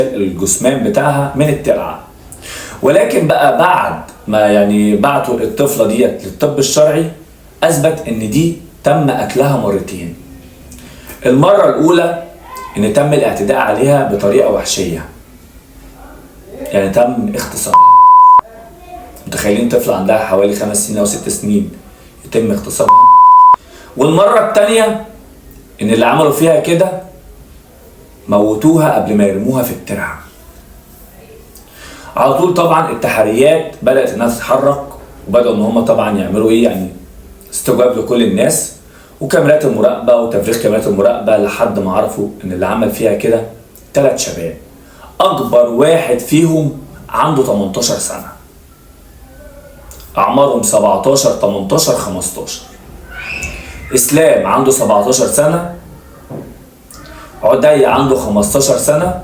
الجثمان بتاعها من الترعه. ولكن بقى بعد ما يعني بعتوا الطفله ديت للطب الشرعي، اثبت ان دي تم قتلها مرتين. المره الاولى ان تم الاعتداء عليها بطريقه وحشيه، يعني تم اغتصابها. متخيلين طفله عندها حوالي 5 سنين او 6 سنين يتم اغتصابها؟ والمره الثانيه ان اللي عملوا فيها كده موتوها قبل ما يرموها في الترعه. على طول طبعا التحريات بدات انها تتحرك، وبداوا ان هم طبعا يعملوا ايه، يعني استجواب لكل الناس وكاميرات المراقبه وتفريغ كاميرات المراقبه، لحد ما عرفوا ان اللي عمل فيها كده 3 شباب. اكبر واحد فيهم عنده 18 سنه، اعمارهم 17 18 15. اسلام عنده 17 سنه، عدي عنده 15 سنه،